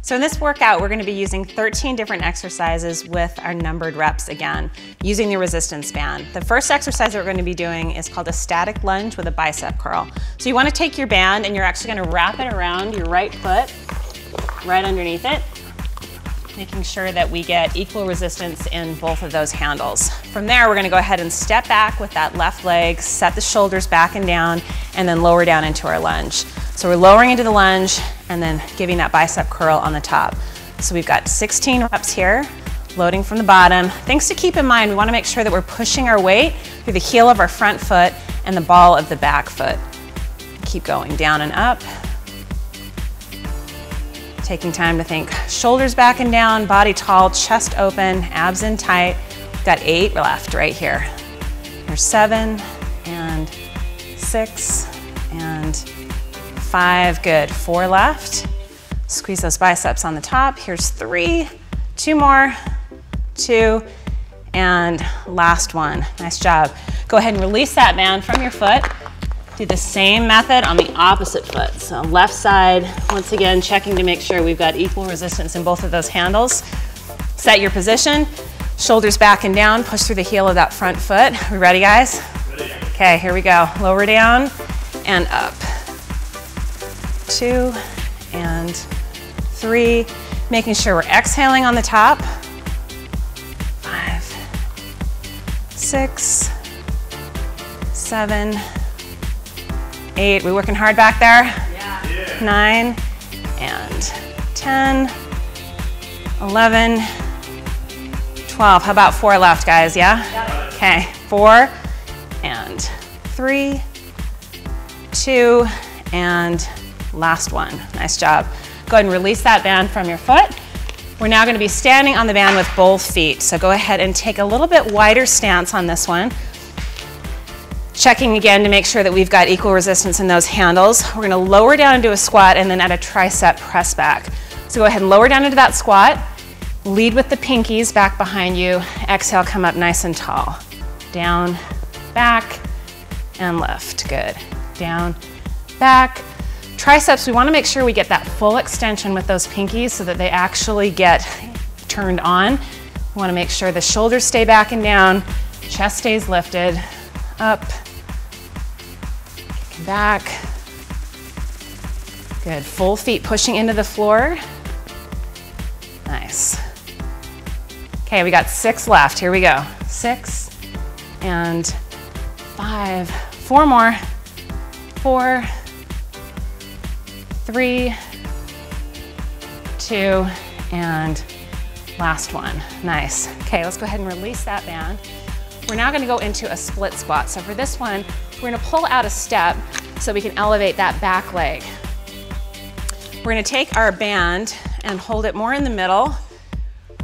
So in this workout, we're going to be using 13 different exercises with our numbered reps again, using the resistance band. The first exercise that we're going to be doing is called a static lunge with a bicep curl. So you want to take your band and you're actually going to wrap it around your right foot, right underneath it, making sure that we get equal resistance in both of those handles. From there, we're going to go ahead and step back with that left leg, set the shoulders back and down, and then lower down into our lunge. So we're lowering into the lunge and then giving that bicep curl on the top. So we've got 16 reps here, loading from the bottom. Things to keep in mind, we want to make sure that we're pushing our weight through the heel of our front foot and the ball of the back foot. Keep going down and up. Taking time to think, shoulders back and down, body tall, chest open, abs in tight. We've got 8 left right here. Here's 7 and 6 and 5, good. 4 left. Squeeze those biceps on the top. Here's 3, 2 more, 2, and last one. Nice job. Go ahead and release that band from your foot. Do the same method on the opposite foot. So left side, once again, checking to make sure we've got equal resistance in both of those handles. Set your position, shoulders back and down, push through the heel of that front foot. We ready, guys? Ready. Okay, here we go. Lower down and up. 2 and 3, making sure we're exhaling on the top. 5, 6, 7, 8. We working hard back there? Yeah. 9 and 10, 11, 12. How about 4 left, guys? Yeah? Okay, 4 and 3, 2, and last one. Nice job. Go ahead and release that band from your foot. We're now going to be standing on the band with both feet. So go ahead and take a little bit wider stance on this one. Checking again to make sure that we've got equal resistance in those handles. We're going to lower down into a squat and then add a tricep press back. So go ahead and lower down into that squat. Lead with the pinkies back behind you. Exhale, come up nice and tall. Down, back, and lift. Good. Down, back. Triceps, we want to make sure we get that full extension with those pinkies so that they actually get turned on. We want to make sure the shoulders stay back and down, chest stays lifted, up, back. Good, full feet pushing into the floor. Nice. Okay, we got 6 left, here we go. 6 and 5, 4 more, 4, 3, 2, and last one. Nice. Okay, let's go ahead and release that band. We're now going to go into a split squat. So for this one, we're going to pull out a step so we can elevate that back leg. We're going to take our band and hold it more in the middle,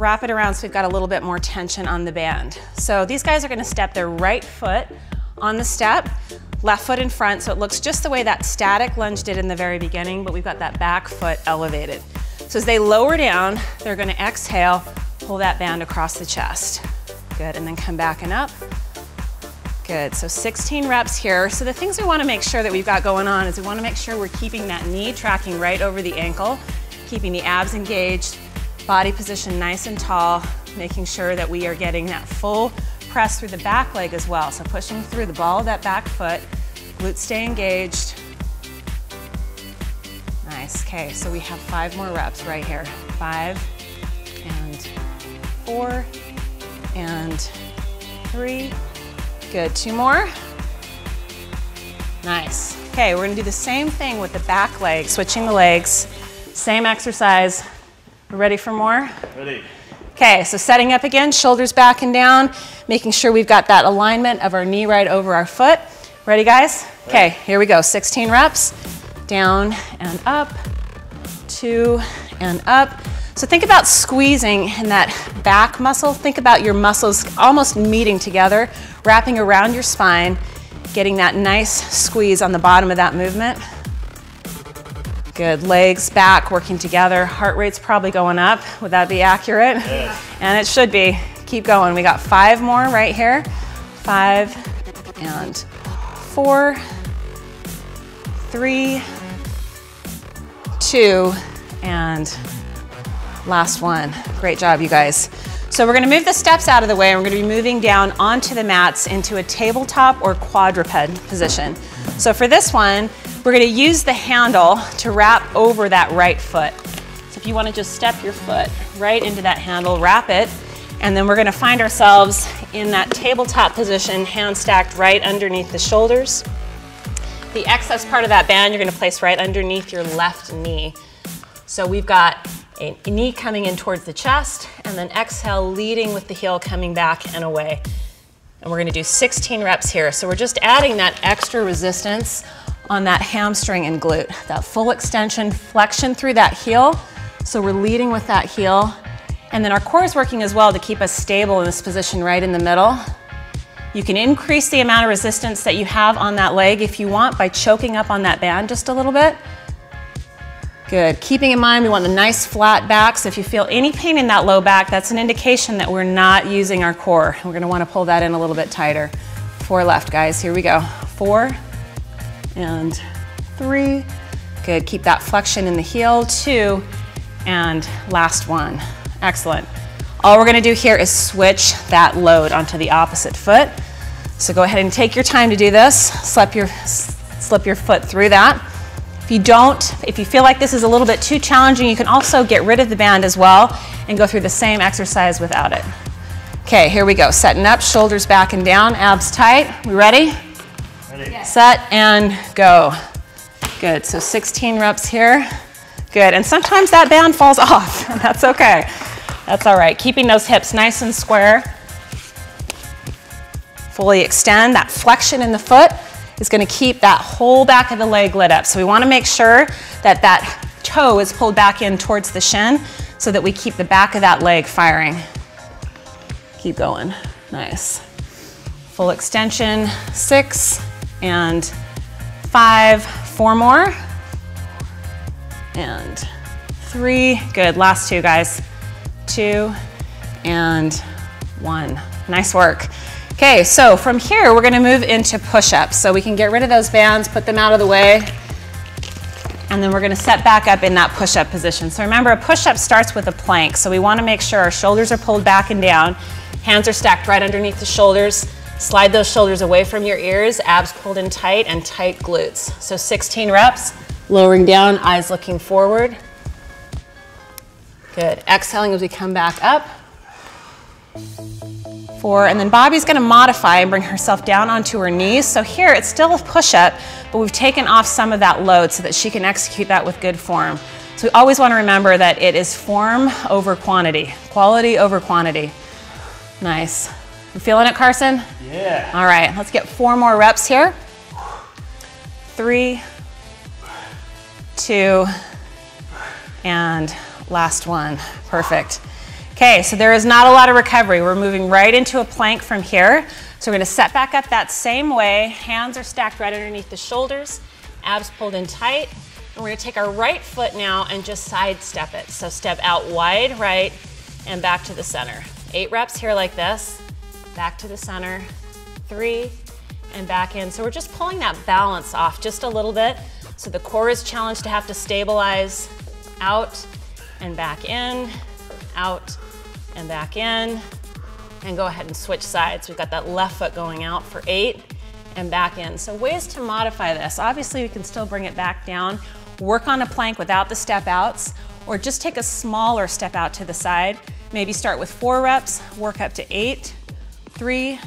wrap it around so we've got a little bit more tension on the band. So these guys are going to step their right foot on the step, left foot in front, so it looks just the way that static lunge did in the very beginning, but we've got that back foot elevated. So as they lower down, they're going to exhale, pull that band across the chest. Good, and then come back and up. Good, so 16 reps here. So the things we want to make sure that we've got going on is we want to make sure we're keeping that knee tracking right over the ankle, keeping the abs engaged, body position nice and tall, making sure that we are getting that full press through the back leg as well. So pushing through the ball of that back foot, glutes stay engaged. Nice, okay, so we have 5 more reps right here. 5 and 4 and 3. Good, 2 more. Nice. Okay, we're gonna do the same thing with the back leg, switching the legs. Same exercise. We're ready for more? Ready. Okay, so setting up again, shoulders back and down, making sure we've got that alignment of our knee right over our foot. Ready, guys? Okay, here we go. 16 reps. Down and up, 2 and up. So think about squeezing in that back muscle. Think about your muscles almost meeting together, wrapping around your spine, getting that nice squeeze on the bottom of that movement. Good, legs back, working together. Heart rate's probably going up. Would that be accurate? Yes. And it should be. Keep going. We got 5 more right here. 5 and 4, 3, 2, and last one. Great job, you guys. So we're gonna move the steps out of the way, and we're gonna be moving down onto the mats into a tabletop or quadruped position. So for this one, we're gonna use the handle to wrap over that right foot. So if you wanna just step your foot right into that handle, wrap it, and then we're gonna find ourselves in that tabletop position, hands stacked right underneath the shoulders. The excess part of that band you're gonna place right underneath your left knee. So we've got a knee coming in towards the chest, and then exhale, leading with the heel coming back and away. And we're gonna do 16 reps here. So we're just adding that extra resistance on that hamstring and glute. That full extension, flexion through that heel. So we're leading with that heel. And then our core is working as well to keep us stable in this position right in the middle. You can increase the amount of resistance that you have on that leg if you want by choking up on that band just a little bit. Good. Keeping in mind we want a nice flat back, so if you feel any pain in that low back, that's an indication that we're not using our core. We're going to want to pull that in a little bit tighter. 4 left, guys. Here we go. 4 and 3. Good. Keep that flexion in the heel. 2 and last one. Excellent. All we're going to do here is switch that load onto the opposite foot. So go ahead and take your time to do this. Slip your foot through that. If you feel like this is a little bit too challenging, you can also get rid of the band as well and go through the same exercise without it. Okay, here we go. Setting up, shoulders back and down, abs tight. We ready? Ready. Yes. Set and go. Good, so 16 reps here. Good, and sometimes that band falls off. That's okay. That's all right. Keeping those hips nice and square. Fully extend. That flexion in the foot is going to keep that whole back of the leg lit up. So we want to make sure that that toe is pulled back in towards the shin so that we keep the back of that leg firing. Keep going. Nice. Full extension. 6 and 5. 4 more. And 3. Good. Last 2, guys. 2 and 1. Nice work. Okay, so from here, we're gonna move into push-ups. So we can get rid of those bands, put them out of the way, and then we're gonna set back up in that push-up position. So remember, a push-up starts with a plank. So we wanna make sure our shoulders are pulled back and down, hands are stacked right underneath the shoulders, slide those shoulders away from your ears, abs pulled in tight, and tight glutes. So 16 reps, lowering down, eyes looking forward. Good, exhaling as we come back up. 4, and then Bobby's gonna modify and bring herself down onto her knees. So here, it's still a push-up, but we've taken off some of that load so that she can execute that with good form. So we always wanna remember that it is form over quantity, quality over quantity. Nice. You feeling it, Carson? Yeah. All right, let's get 4 more reps here. 3, 2, and last one. Perfect. Okay, so there is not a lot of recovery. We're moving right into a plank from here. So we're gonna set back up that same way. Hands are stacked right underneath the shoulders, abs pulled in tight. And we're gonna take our right foot now and just sidestep it. So step out wide right and back to the center. 8 reps here like this. Back to the center. 3 and back in. So we're just pulling that balance off just a little bit. So the core is challenged to have to stabilize. Out and back in, out and back in, and go ahead and switch sides. We've got that left foot going out for 8 and back in. So ways to modify this. Obviously we can still bring it back down, work on a plank without the step outs, or just take a smaller step out to the side. Maybe start with 4 reps, work up to 8, 3,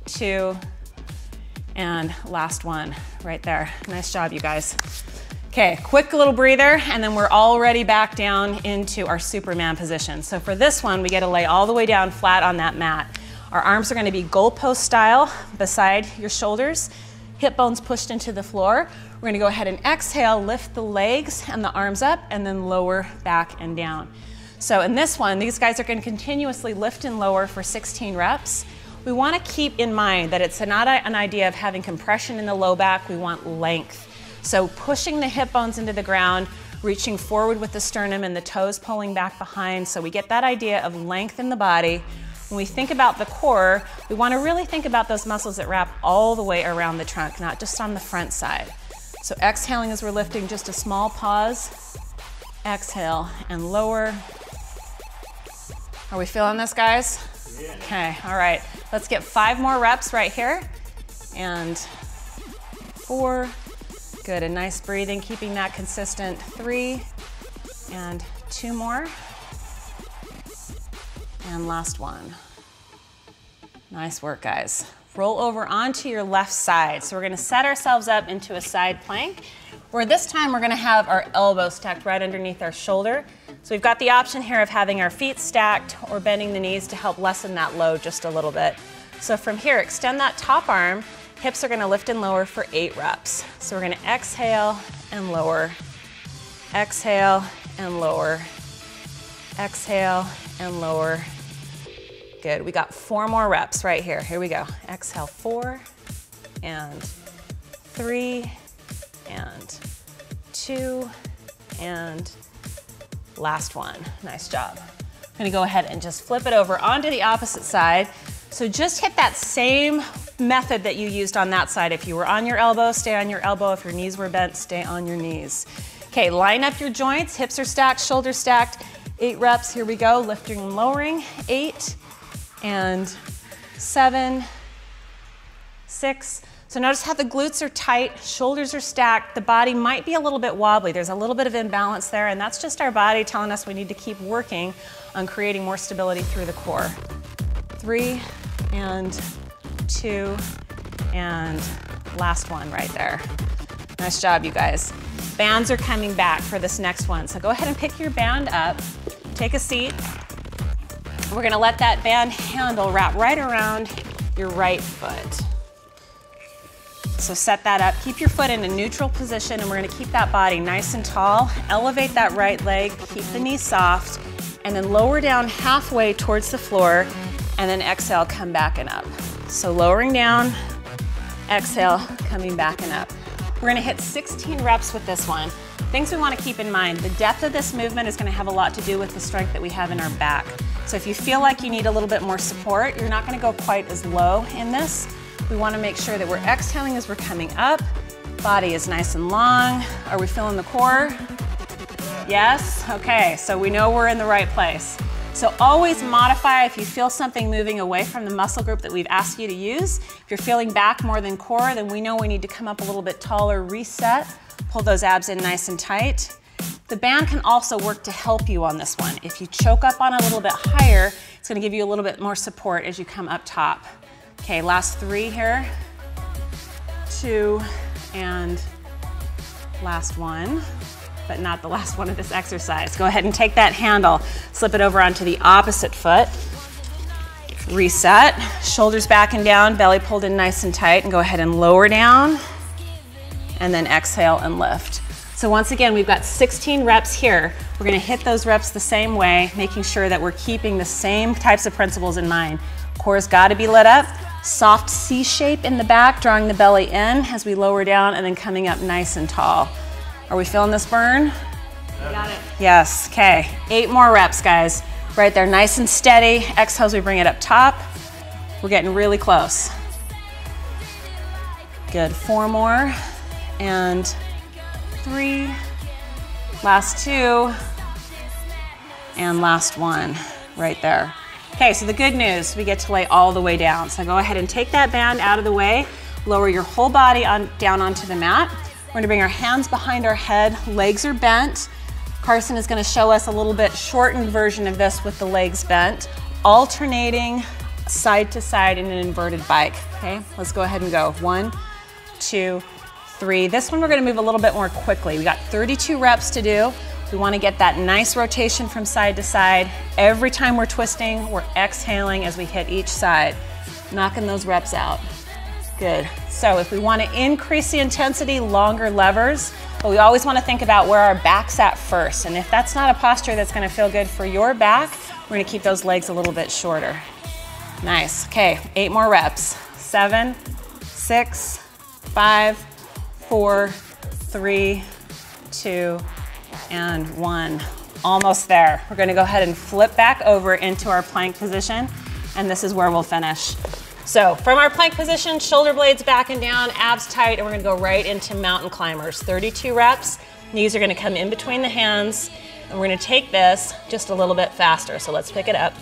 2, and last one right there. Nice job, you guys. Okay, quick little breather, and then we're already back down into our Superman position. So for this one, we get to lay all the way down flat on that mat. Our arms are gonna be goalpost style beside your shoulders, hip bones pushed into the floor. We're gonna go ahead and exhale, lift the legs and the arms up, and then lower back and down. So in this one, these guys are gonna continuously lift and lower for 16 reps. We wanna keep in mind that it's not an idea of having compression in the low back, we want length. So pushing the hip bones into the ground, reaching forward with the sternum and the toes pulling back behind, so we get that idea of length in the body. When we think about the core, we want to really think about those muscles that wrap all the way around the trunk, not just on the front side. So exhaling as we're lifting, just a small pause. exhale, and lower. Are we feeling this, guys? Yeah. Okay, all right. Let's get 5 more reps right here. And 4, good, and nice breathing, keeping that consistent. 3, and 2 more. And last one. Nice work, guys. Roll over onto your left side. So we're gonna set ourselves up into a side plank, where this time we're gonna have our elbow stacked right underneath our shoulder. So we've got the option here of having our feet stacked or bending the knees to help lessen that load just a little bit. So from here, extend that top arm. Hips are gonna lift and lower for 8 reps. So we're gonna exhale and lower, exhale and lower, exhale and lower. Good, we got 4 more reps right here. Here we go. Exhale, 4, and 3, and 2, and last one. Nice job. I'm gonna go ahead and just flip it over onto the opposite side. So just hit that same method that you used on that side. If you were on your elbow, stay on your elbow. If your knees were bent, stay on your knees. Okay, line up your joints. Hips are stacked, shoulders stacked. 8 reps, here we go. Lifting and lowering. 8, and 7, 6. So notice how the glutes are tight, shoulders are stacked, the body might be a little bit wobbly. There's a little bit of imbalance there, and that's just our body telling us we need to keep working on creating more stability through the core. 3, and 2, and last one right there. Nice job, you guys. Bands are coming back for this next one. So go ahead and pick your band up, take a seat. We're gonna let that band handle wrap right around your right foot. So set that up, keep your foot in a neutral position, and we're gonna keep that body nice and tall. Elevate that right leg, keep the knee soft, and then lower down halfway towards the floor, and then exhale, come back and up. So lowering down, exhale, coming back and up. We're gonna hit 16 reps with this one. Things we wanna keep in mind, the depth of this movement is gonna have a lot to do with the strength that we have in our back. So if you feel like you need a little bit more support, you're not gonna go quite as low in this. We wanna make sure that we're exhaling as we're coming up. Body is nice and long. Are we feeling the core? Yes? Okay, so we know we're in the right place. So always modify if you feel something moving away from the muscle group that we've asked you to use. If you're feeling back more than core, then we know we need to come up a little bit taller, reset, pull those abs in nice and tight. The band can also work to help you on this one. If you choke up on it a little bit higher, it's gonna give you a little bit more support as you come up top. Okay, last 3 here. 2, and last one, but not the last one of this exercise. Go ahead and take that handle, slip it over onto the opposite foot. Reset, shoulders back and down, belly pulled in nice and tight, and go ahead and lower down, and then exhale and lift. So once again, we've got 16 reps here. We're gonna hit those reps the same way, making sure that we're keeping the same types of principles in mind. Core's gotta be lit up, soft C shape in the back, drawing the belly in as we lower down and then coming up nice and tall. Are we feeling this burn? You got it. Yes, okay. 8 more reps, guys. Right there, nice and steady. Exhale as we bring it up top. We're getting really close. Good, 4 more, and 3, last 2, and last one, right there. Okay, so the good news, we get to lay all the way down. So go ahead and take that band out of the way, lower your whole body down onto the mat. We're gonna bring our hands behind our head, legs are bent. Carson is gonna show us a little bit shortened version of this with the legs bent, alternating side to side in an inverted bike, okay? Let's go ahead and go. 1, 2, 3. This one we're gonna move a little bit more quickly. We got 32 reps to do. We wanna get that nice rotation from side to side. Every time we're twisting, we're exhaling as we hit each side, knocking those reps out. Good. So if we wanna increase the intensity, longer levers, but we always wanna think about where our back's at first. And if that's not a posture that's gonna feel good for your back, we're gonna keep those legs a little bit shorter. Nice, okay, 8 more reps. 7, 6, 5, 4, 3, 2, and 1. Almost there. We're gonna go ahead and flip back over into our plank position, and this is where we'll finish. So from our plank position, shoulder blades back and down, abs tight, and we're gonna go right into mountain climbers. 32 reps. Knees are gonna come in between the hands. And we're gonna take this just a little bit faster. So let's pick it up.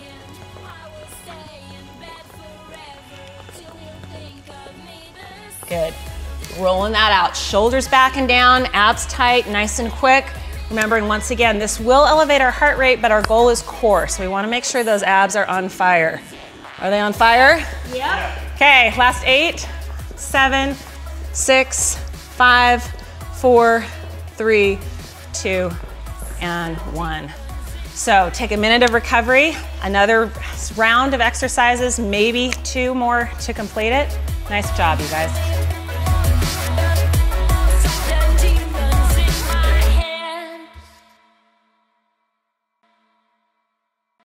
Good. Rolling that out. Shoulders back and down, abs tight, nice and quick. Remembering once again, this will elevate our heart rate, but our goal is core. So we wanna make sure those abs are on fire. Are they on fire? Yeah. Okay, last 8, 7, 6, 5, 4, 3, 2, and 1. So take a minute of recovery, another round of exercises, maybe 2 more to complete it. Nice job, you guys.